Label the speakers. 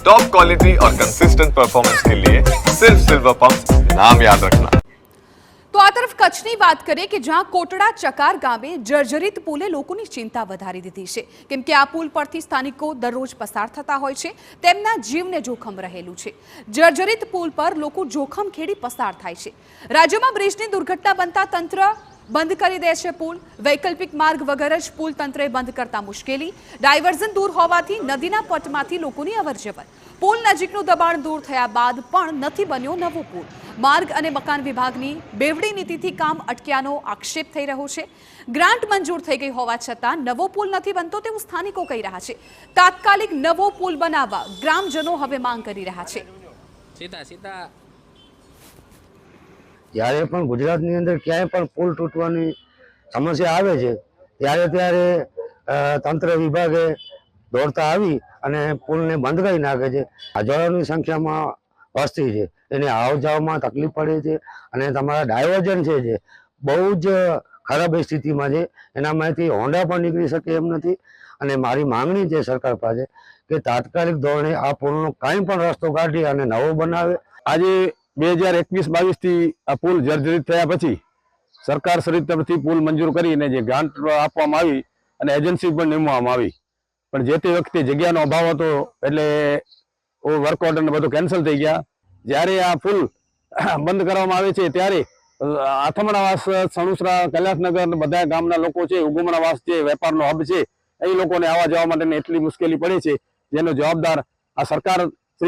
Speaker 1: Top quality और consistent performance के लिए सिर्फ सिल्वर पंप नाम याद रखना।
Speaker 2: તો આ તરફ કચ્છની વાત કરીએ કે જ્યાં કોટડા ચકાર ગામે જર્જરિત પુલે લોકોની ચિંતા વધારી દીધી છે, કેમ કે આ પુલ પરથી સ્થાનિકો દરરોજ પસાર થતા હોય છે, તેમના જીવને જોખમ રહેલું છે। જર્જરિત પુલ પર લોકો જોખમ ખેડી પસાર થાય છે। રાજ્યમાં બ્રિજની દુર્ઘટના બનતા તંત્ર બંધ કરી દે છે પુલ। વૈકલ્પિક માર્ગ વગર જ પુલ તંત્રે બંધ કરતા મુશ્કેલી। ડાયવર્ઝન દૂર હોવાથી નદીના પટમાંથી લોકોની અવરજવર। પુલ નજીકનું દબાણ દૂર થયા બાદ પણ નથી બન્યો નવો પુલ। માર્ગ અને મકાન વિભાગની બેવડી નીતિથી કામ અટક્યાનો આક્ષેપ થઈ રહ્યો છે। ગ્રાન્ટ મંજૂર થઈ ગઈ હોવા છતાં નવો પુલ નથી બનતો તેવું સ્થાનિકો કહી રહ્યા છે। તાત્કાલિક નવો પુલ બનાવવા ગ્રામજનો હવે માંગ કરી રહ્યા છે।
Speaker 3: જ્યારે પણ ગુજરાતની અંદર ક્યાંય પણ પુલ તૂટવાની સમસ્યા આવે છે ત્યારે તંત્ર વિભાગે દોડતા આવી અને પુલને બંધ કરી નાખે છે। હજારોની સંખ્યામાં વસ્તી છે, એને આવ જાવમાં તકલીફ પડે છે અને તમારા ડાયવર્ઝન છે જે બહુ જ ખરાબ સ્થિતિમાં છે। એનામાંથી હોન્ડા પણ નીકળી શકે એમ નથી અને મારી માંગણી છે સરકાર પાસે કે તાત્કાલિક ધોરણે આ પુલનો કાંઈ પણ રસ્તો કાઢી અને નવો બનાવે।
Speaker 4: આજે 2021-22 થી આ પુલ જર્જરિત થયા પછી સરકાર શ્રી તરફથી પુલ મંજૂર કરીને જે ગ્રાન્ટ આપવામાં આવી અને એજન્સી પણ નિમવામાં આવી, પણ જે તે વખતે જગ્યાનો અભાવ હતો એટલે વર્ક ઓર્ડર ને બધું કેન્સલ થઈ ગયા। જ્યારે આ પુલ બંધ કરવામાં આવે છે ત્યારે આથમણાવાસ, સણુસરા, કૈલાસનગર બધા ગામના લોકો છે, ઉગમણાવાસ છે, વેપારનો હબ છે, એ લોકોને આવવા જવા માટેની એટલી મુશ્કેલી પડે છે, જેનો જવાબદાર આ સરકાર